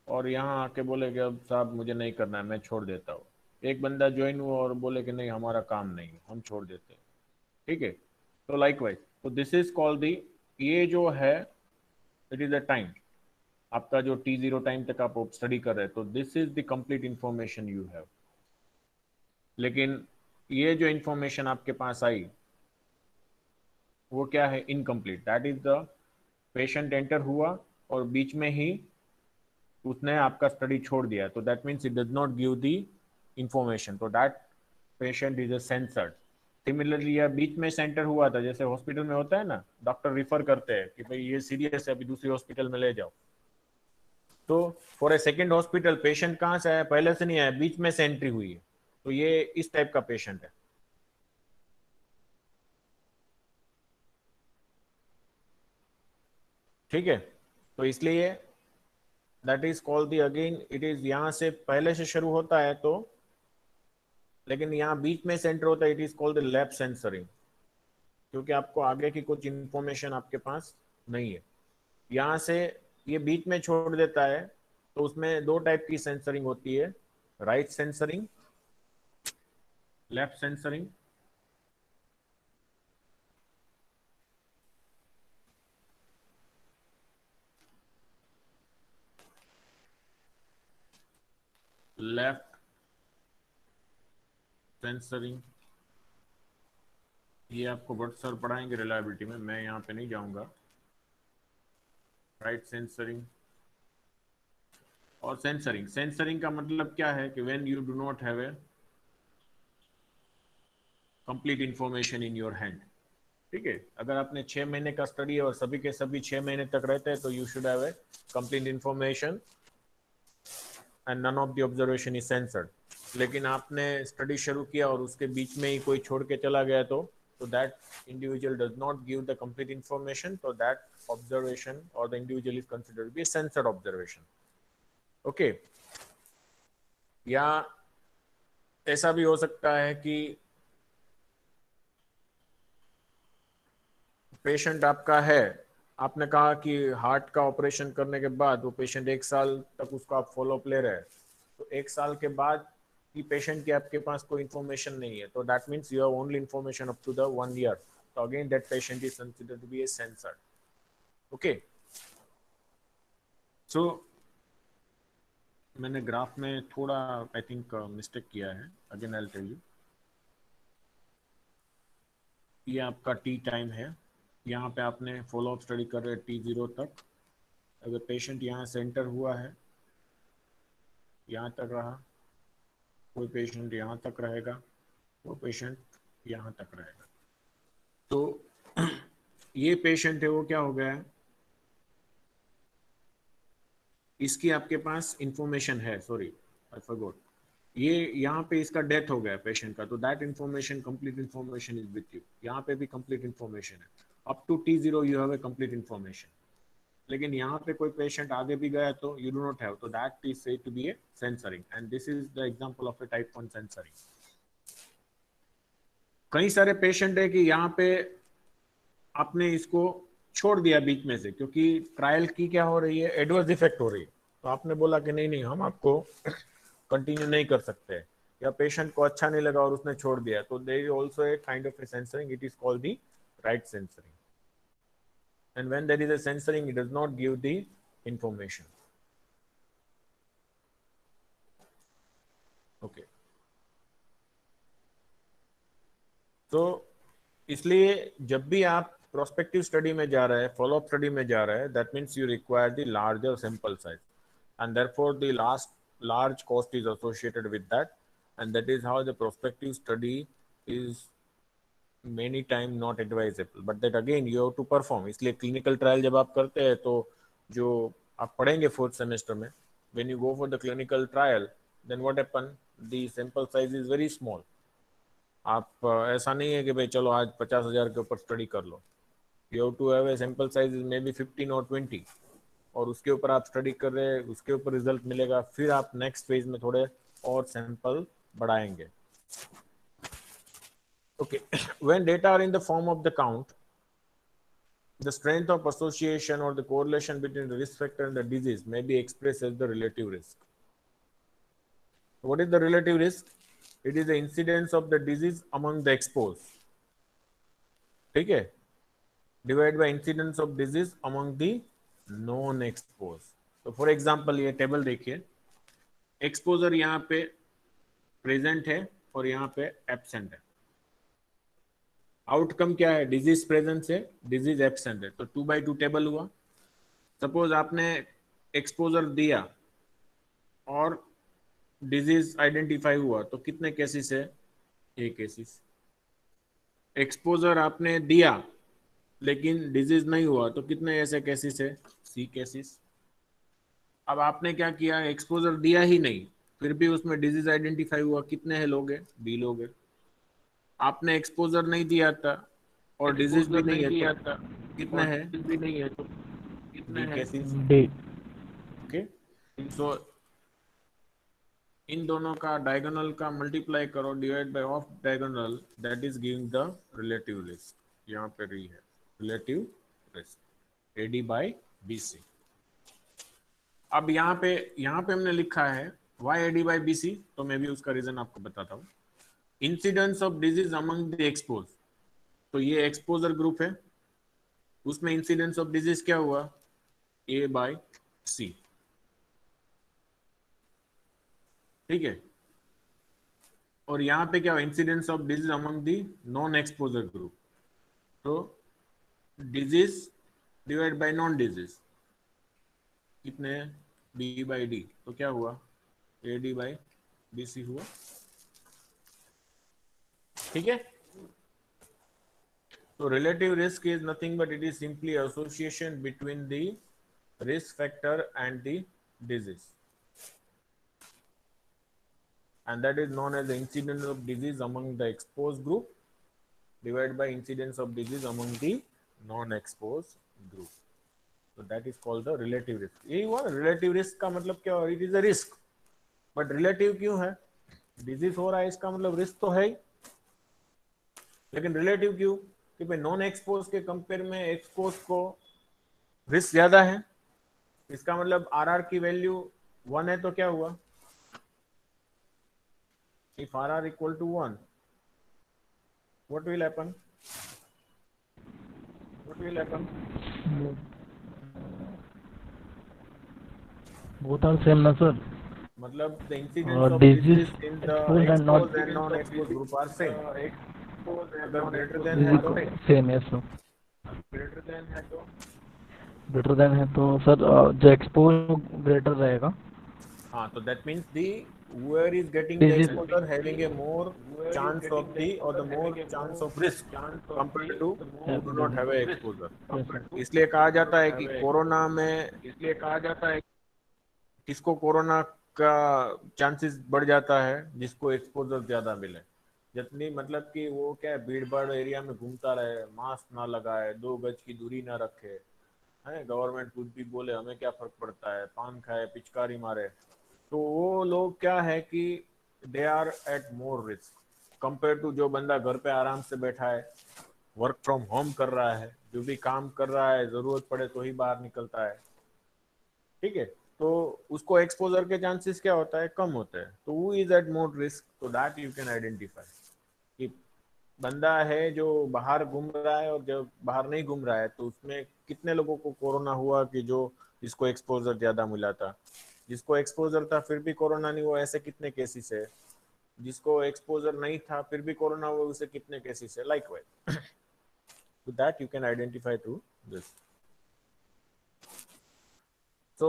और यहाँ आके बोले कि अब साहब मुझे नहीं करना है, मैं छोड़ देता हूँ। एक बंदा ज्वाइन हुआ और बोले कि नहीं हमारा काम नहीं है, हम छोड़ देते हैं। ठीक है, तो लाइकवाइज, तो दिस इज कॉल्ड दी, ये जो है इट इज अ टाइम, आपका जो T0 टाइम तक आप स्टडी कर रहे हैं, तो this is the complete information you have. लेकिन ये जो इंफॉर्मेशन आपके पास आई वो क्या है, incomplete. That is the patient enter हुआ और बीच में ही उसने आपका स्टडी छोड़ दिया, तो that means it does not give the information, तो that patient is a censored. Similarly यह बीच में सेंटर हुआ था, जैसे हॉस्पिटल में होता है ना, डॉक्टर रिफर करते हैं कि भाई ये सीरियस है, अभी दूसरी हॉस्पिटल में ले जाओ, तो for a second hospital patient कहाँ से आया, पहले से नहीं आया, बीच में से एंट्री हुई है, तो ये इस टाइप का पेशेंट है। ठीक है, तो इसलिए that is called the, again it is, यहाँ से पहले से शुरू होता है तो, लेकिन यहाँ बीच में सेंटर होता है, it is called the lab censoring, क्योंकि आपको आगे की कुछ इंफॉर्मेशन आपके पास नहीं है। यहाँ से ये बीच में छोड़ देता है, तो उसमें दो टाइप की सेंसरिंग होती है, right censoring, left censoring. Left censoring ये आपको भट्ट सर पढ़ाएंगे रिलायबिलिटी में, मैं यहाँ पे नहीं जाऊंगा। राइट सेंसरिंग और सेंसरिंग, सेंसरिंग का मतलब क्या है कि when you do not have a complete information in your hand. ठीक है, अगर आपने 6 महीने का स्टडी है और सभी के सभी 6 महीने तक रहते हैं, तो you should have a complete information and none of the observation is censored. लेकिन आपने स्टडी शुरू किया और उसके बीच में ही कोई छोड़ के चला गया, तो that individual does not give the complete information, तो दैट ऑब्जर्वेशन और the individual is considered be censored observation. Okay, या ऐसा भी हो सकता है कि पेशेंट आपका है, आपने कहा कि हार्ट का ऑपरेशन करने के बाद वो पेशेंट 1 साल तक उसका आप फॉलोअप ले रहे हैं, तो 1 साल के बाद की पेशेंट की आपके पास कोई इंफॉर्मेशन नहीं है, तो that means you have only information up to the 1 year, तो again that patient is considered to be a censored. Okay, so मैंने ग्राफ में थोड़ा आई थिंक मिस्टेक किया है, again I will tell you. ये आपका टी टाइम है, यहाँ पे आपने फॉलोअप स्टडी कर रहे T0 तक, अगर पेशेंट यहाँ से एंटर हुआ है, यहाँ तक रहा, कोई पेशेंट यहाँ तक रहेगा, वो पेशेंट यहाँ तक रहेगा, तो ये पेशेंट है वो क्या हो गया है, इसकी आपके पास इंफॉर्मेशन है, सॉरी आई फॉरगॉट, ये यहाँ पे इसका डेथ हो गया पेशेंट का, तो that information, complete information is with you, यहाँ पे भी कंप्लीट इंफॉर्मेशन है, up to T0 you have a complete information. लेकिन यहाँ पे कोई पेशेंट आगे भी गया तो यू डू नॉट हैव, तो that is said to be a censoring, and this is the example of a type 1 censoring. कई सारे पेशेंट है कि यहाँ पे आपने इसको छोड़ दिया बीच में से, क्योंकि ट्रायल की क्या हो रही है, एडवर्स इफेक्ट हो रही है, तो आपने बोला कि नहीं नहीं हम आपको कंटिन्यू नहीं कर सकते, या पेशेंट को अच्छा नहीं लगा और उसने छोड़ दिया, तो there is also a kind of a censoring, it is called the right censoring. And when there is a censoring, it does not give the information. Okay. तो इसलिए जब भी आप प्रोस्पेक्टिव स्टडी में जा रहे हैं, फॉलोअप स्टडी में जा रहे हैं, that means you require the larger sample size, and therefore the large cost is associated with that, and that is how the prospective study is many time not advisable, but that again you have to perform. इसलिए clinical trial जब आप करते हैं तो जो आप पढ़ेंगे fourth semester में, when you go for the clinical trial, then what happen? The sample size is very small. आप ऐसा नहीं है कि भाई चलो आज 50,000 के ऊपर स्टडी कर लो. You have to have a sample size is maybe 15 or 20, और उसके ऊपर आप स्टडी कर रहे हैं, उसके ऊपर रिजल्ट मिलेगा, फिर आप नेक्स्ट फेज में थोड़े और सैंपल बढ़ाएंगे. Okay, when data are in the form of the count, the strength of association or the correlation between the risk factor and the disease may be expressed as the relative risk. What is the relative risk? It is the incidence of the disease among the exposed. ठीक है, divided by incidence of disease among the non exposed. तो for example ये table देखिए, exposure यहाँ पे present है और यहाँ पे एब्सेंट है. आउटकम क्या है? डिजीज प्रेजेंस है, डिजीज एब्सेंट है, तो 2/2 टेबल हुआ. सपोज आपने एक्सपोजर दिया और डिजीज आइडेंटिफाई हुआ, तो कितने केसेस है? ए केसेस. एक्सपोजर आपने दिया लेकिन डिजीज नहीं हुआ, तो कितने ऐसे केसेस है? सी केसेस. अब आपने क्या किया? एक्सपोजर दिया ही नहीं, फिर भी उसमें डिजीज आइडेंटिफाई हुआ, कितने हैं लोग? बी लोग हैं. आपने एक्सपोजर नहीं दिया था और डिजीज भी नहीं है, तो कितने हैं? भी नहीं है, तो कितने केसेस?
D.
ओके, सो इन दोनों का डायगोनल का मल्टीप्लाई करो, divide by of diagonal, that is giving the relative risk. यहाँ पे री है relative risk, AD by BC. अब यहाँ पे हमने लिखा है why AD बाय BC, तो मैं भी उसका रीजन आपको बताता हूँ. Incidence of disease among the expose, तो ये एक्सपोजर ग्रुप है, उसमें इंसिडेंस ऑफ डिजीज क्या हुआ? A/C. ठीक है, और यहाँ पे क्या हुआ? Incidence of disease among the non exposure group, तो disease divide by non disease कितने? B/D, तो क्या हुआ? AD बाय BC हुआ. ठीक है, तो relative risk is nothing but it is simply association between the risk factor and the disease, and that is known as the incidence of disease among the exposed group divided by incidence of disease among the non-exposed group. So that is called the relative risk. यही हुआ ना, relative risk का मतलब क्या हुआ? It is a risk, but relative क्यों है? Disease हो रहा है, इसका मतलब रिस्क तो है ही, लेकिन रिलेटिव क्यों? कि भाई नॉन एक्सपोज के कंपेयर में एक्सपोज को रिस्क ज्यादा है. इसका मतलब RR की वैल्यू 1 है, तो क्या हुआ? If RR equal to 1, what will happen? What will happen?
Both are same, na sir.
मतलब the incidence of
disease
disease in the
exposed and not-
exposed and non-exposed group are same. अगर greater than है तो
Same, yes sir.
greater than है तो
Greater than है तो sir जो expose greater रहेगा.
हाँ, तो that means the whoever is getting the
Disease.
exposure having a more chance of the or the more chance of risk compared to who do not have a exposure.
Yes, sir.
इसलिए कहा जाता है कि corona में, इसलिए कहा जाता है किसको कोरोना का चांसेस बढ़ जाता है? जिसको एक्सपोजर ज्यादा मिले. जितनी मतलब कि वो क्या है, भीड़ भाड़ एरिया में घूमता रहे, मास्क ना लगाए, 2 गज की दूरी ना रखे, है गवर्नमेंट कुछ भी बोले हमें क्या फर्क पड़ता है, पान खाए, पिचकारी मारे, तो वो लोग क्या है कि they are at more risk compare to जो बंदा घर पे आराम से बैठा है, वर्क फ्रॉम होम कर रहा है, जो भी काम कर रहा है, जरूरत पड़े तो ही बाहर निकलता है. ठीक है, तो उसको एक्सपोजर के चांसेस क्या होता है? कम होते हैं. तो who is at more risk, तो दैट यू कैन आइडेंटिफाई कि बंदा है जो बाहर घूम रहा है और जो बाहर नहीं घूम रहा है, तो उसमें कितने लोगों को कोरोना हुआ कि जो जिसको एक्सपोजर ज्यादा मिला था. जिसको एक्सपोजर था फिर भी कोरोना नहीं हुआ, ऐसे कितने केसेस है. जिसको एक्सपोजर नहीं था फिर भी कोरोना हुआ, उसे कितने केसेस है. Likewise, so that you can identify through this. So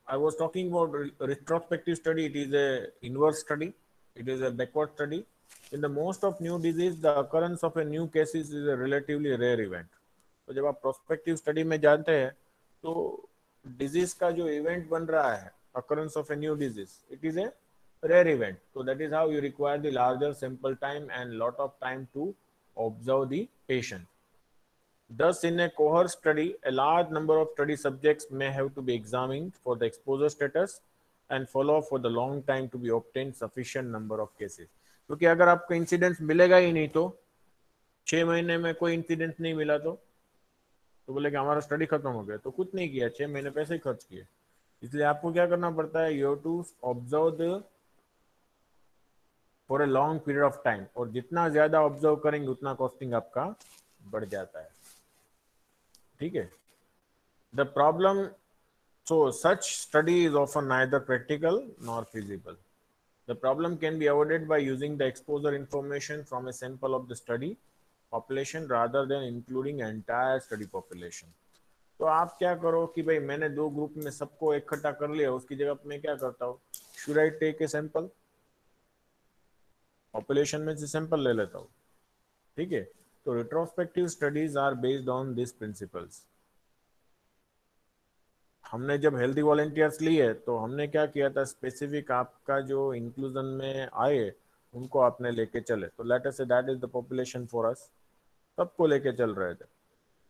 I was talking about retrospective study. It is a inverse study, it is a backward study. In the most of new disease, the occurrence of a new cases is a relatively rare event. तो जब आप prospective study में जानते हैं तो disease का जो event बन रहा है, occurrence of a new disease, it is a rare event. So that is how you require the larger sample time and lot of time to observe the patient. Thus, in a cohort study, a large number of study subjects may have to be examined for the exposure status and follow for the long time to be obtained sufficient number of cases. क्योंकि अगर आपको incidence मिलेगा ही नहीं तो 6 महीने में कोई incidence नहीं मिला तो बोले कि हमारा स्टडी खत्म हो गया, तो कुछ नहीं किया, 6 महीने पैसे ही खर्च किए। इसलिए आपको क्या करना पड़ता है, you have to observe the for a long period of time, और जितना ज्यादा ऑब्जर्व करेंगे उतना कॉस्टिंग आपका बढ़ जाता है। ठीक है, the problem, so such study is often neither practical nor feasible. The problem can be avoided by using the exposure information from a sample of the study population rather than including entire study population. तो आप क्या करो कि भाई मैंने 2 group में सबको इकट्ठा कर लिया, उसकी जगह पे मैं क्या करता हूँ, should I take a sample, population में से सैंपल ले लेता हूँ। ठीक है, तो retrospective studies are based on this principles. हमने जब हेल्दी वॉलेंटियर्स लिए तो हमने क्या किया था, स्पेसिफिक आपका जो इंक्लूजन में आए उनको आपने लेके चले, तो late us say that is the population for us, सबको लेके चल रहे थे।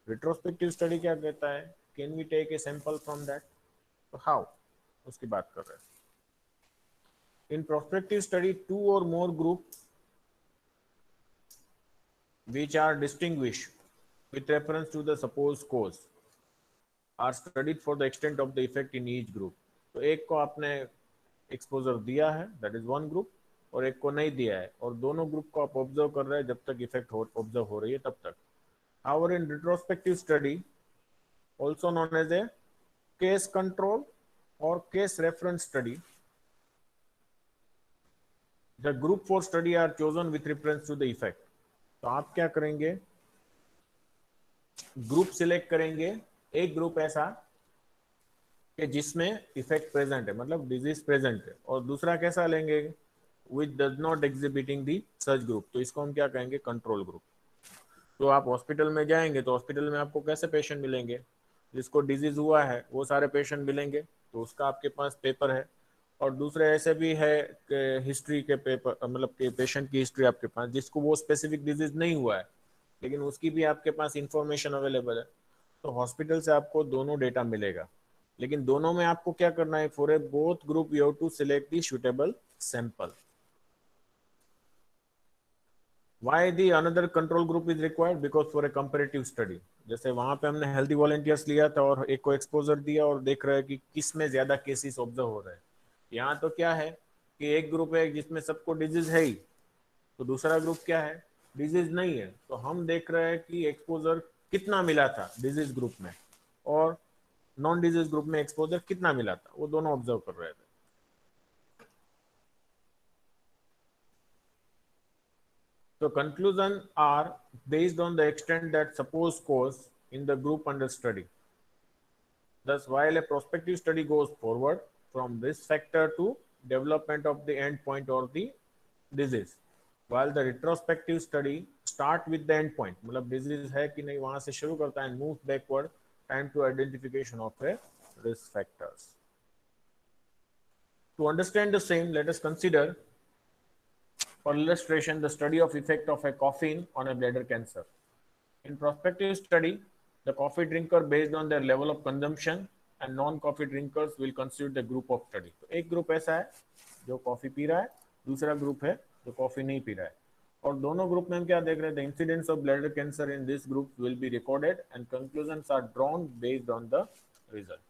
रिट्रोस्पेक्टिव स्टडी क्या कहता है, can we take a sample from that, तो हाउ, उसकी बात कर रहे हैं। In prospective study 2 or more group which are distinguished with reference to the supposed cause are studied for the extent of the effect in each group. तो एक को आपने एक्सपोजर दिया है, दैट इज वन ग्रुप, और एक को नहीं दिया है, और दोनों ग्रुप को आप ऑब्जर्व कर रहे हैं जब तक इफेक्ट ऑब्जर्व हो रही है तब तक। However, in retrospective study, also known as a case control or case reference study, the group for study are chosen with reference to the effect. तो आप क्या करेंगे, ग्रुप सिलेक्ट करेंगे, एक ग्रुप ऐसा कि जिसमें इफेक्ट प्रेजेंट है, मतलब डिजीज प्रेजेंट है, और दूसरा कैसा लेंगे, which does not exhibiting the such group, तो इसको हम क्या कहेंगे, कंट्रोल ग्रुप। तो आप हॉस्पिटल में जाएंगे तो हॉस्पिटल में आपको कैसे पेशेंट मिलेंगे, जिसको डिजीज हुआ है वो सारे पेशेंट मिलेंगे, तो उसका आपके पास पेपर है, और दूसरे ऐसे भी है हिस्ट्री के पेपर, मतलब कि पेशेंट की हिस्ट्री आपके पास, जिसको वो स्पेसिफिक डिजीज नहीं हुआ है लेकिन उसकी भी आपके पास इंफॉर्मेशन अवेलेबल है। तो हॉस्पिटल से आपको दोनों डेटा मिलेगा, लेकिन दोनों में आपको क्या करना है, for a both group you have to select the suitable sample. Why the another control group is required, because for a comparative study, जैसे वहां पे हमने हेल्दी वॉलेंटियर्स लिया था और एक को एक्सपोजर दिया और देख रहे हैं कि किस में ज्यादा केसेस ऑब्जर्व हो रहे हैं। यहाँ तो क्या है कि एक ग्रुप है जिसमें सबको डिजीज है ही, तो दूसरा ग्रुप क्या है, डिजीज नहीं है, तो हम देख रहे हैं कि एक्सपोजर कितना मिला था डिजीज ग्रुप में और नॉन डिजीज ग्रुप में एक्सपोजर कितना मिला था, वो दोनों ऑब्जर्व कर रहे थे। So conclusion are based on the extent that supposed cause in the group under study. Thus, while a prospective study goes forward from risk factor to development of the end point or the disease, while the retrospective study start with the end point, मतलब disease है कि नहीं वहां से शुरू करता है, and move backward time to identification of a risk factors. To understand the same, let us consider for illustration the study of effect of a caffeine on a bladder cancer. In prospective study, the coffee drinker based on their level of consumption and non-coffee drinkers will constitute the group of study. तो एक group ऐसा है जो coffee P रहा है, दूसरा group है जो कॉफी नहीं पी रहा है, और दोनों ग्रुप में हम क्या देख रहे हैं, the incidence of bladder cancer in this group will be recorded and conclusions are drawn based on the result.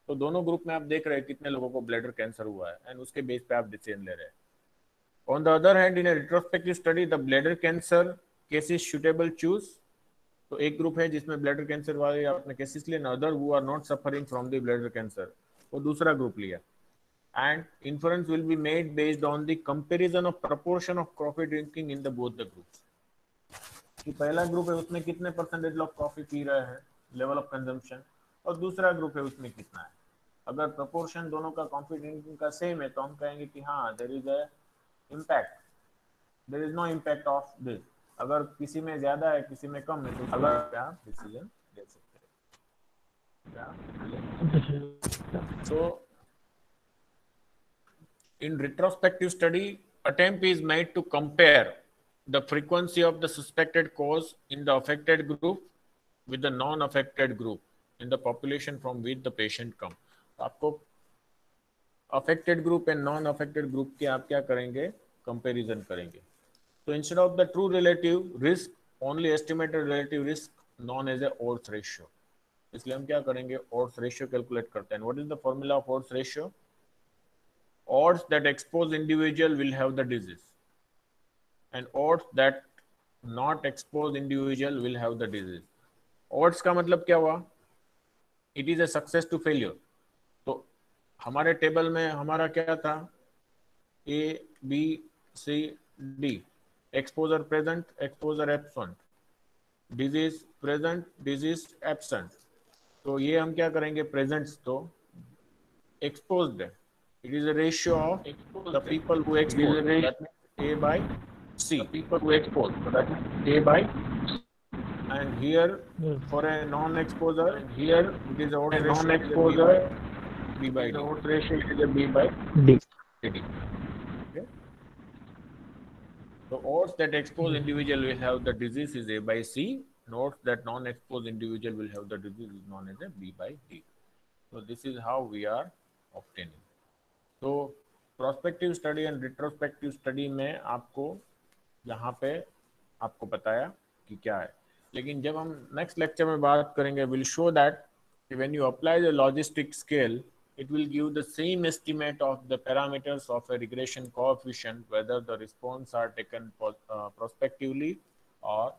तो दोनों ग्रुप में आप देख रहे हैं कितने लोगों को ब्लैडर कैंसर हुआ है एंड उसके बेस पे आप डिसीजन ले रहे हैं। On the other hand, in a retrospective study, the bladder cancer cases suitable choose. तो एक ग्रुप है जिसमें ब्लैडर कैंसर वाले आपने केसेस लिए, other who are not suffering from the bladder cancer, वो दूसरा ग्रुप लिया, and inference will be made based on the comparison of proportion of coffee drinking in the both the groups. कि पहला group है उसमें कितने percentage लोग coffee P रहे हैं, लेवल ऑफ कंजम्पशन, और दूसरा ग्रुप है उसमें कितना है। अगर प्रोपोर्शन दोनों का कॉफी ड्रिंकिंग का सेम है तो हम कहेंगे कि हाँ there is a impact, there is no impact of this. अगर किसी में ज्यादा है किसी में कम है तो अगर आप डिसीजन ले सकते हैं। सो in retrospective study, attempt is made to compare the frequency of the suspected cause in the affected group with the non-affected group in the population from which the patient come. आपको affected group and non-affected group के आप क्या करेंगे, comparison करेंगे. So instead of the true relative risk, only estimated relative risk known as a odds ratio. इसलिए हम क्या करेंगे, odds ratio calculate करते हैं. What is the formula of odds ratio? Odds that exposed individual will have the disease and odds that not exposed individual will have the disease. Odds का मतलब क्या हुआ? It is a success to failure. तो हमारे table में हमारा क्या था? A, B, C, D. Exposure present, exposure absent. Disease present, disease absent. तो ये हम क्या करेंगे? Presents तो exposed है. It is a ratio of the people who expose. That means A by C. The people who expose. So that is A by C. And here for a non-exposure, here it is a non-exposure B by D. The odds ratio is a B by D. Okay. So odds that exposed individual will have the disease is A by C. And odds that non-exposed individual will have the disease is known as a B by D. So this is how we are obtaining. तो prospective study and retrospective study में आपको यहाँ पे आपको बताया कि क्या है, लेकिन जब हम नेक्स्ट लेक्चर में बात करेंगे will show that when you apply the logistic scale it will give the same estimate of the parameters of a regression coefficient whether the response are taken prospectively or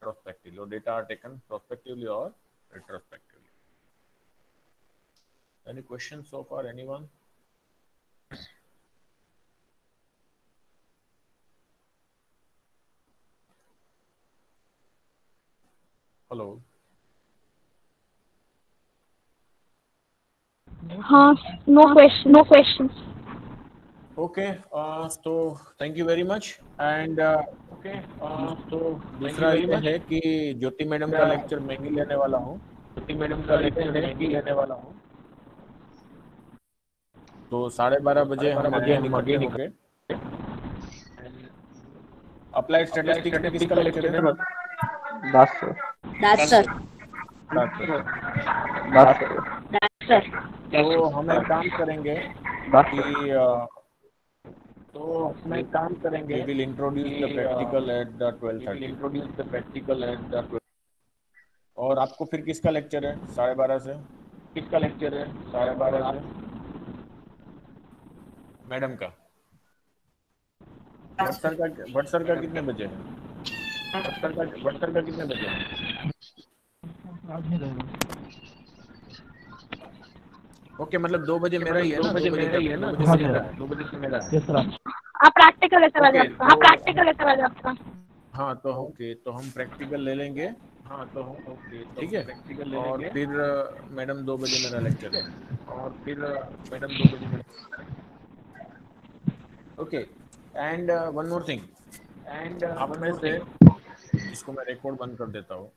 retrospectively, or data are taken prospectively or retrospectively. Any questions so far, anyone? Hello.
हाँ, no questions.
Okay, so thank you very much. And तो दूसरा ये है कि ज्योति madam का lecture मैं ही लेने वाला हूँ. तो 12:30 बजे हम आगे होंगे. अप्लाइड स्टैटिस्टिक्स में किसका लेक्चर है?
दास सर।
तो हम एक काम करेंगे we will introduce the practical at the 12:30. और आपको फिर किसका लेक्चर है? 12:30 से. मैडम का. भट्ट सर का कितने बजे है? ओके, मतलब 2 बजे मेरा ही है ना? 2 बजे से मेरा है.
आप प्रैक्टिकल लेते आ जाओ.
हाँ, तो ओके, तो हम प्रैक्टिकल ले लेंगे. ठीक है. और फिर मैडम 2 बजे मेरा लेक्चर है. Okay. And one more thing. आप में से इसको मैं रिकॉर्ड बंद कर देता हूँ.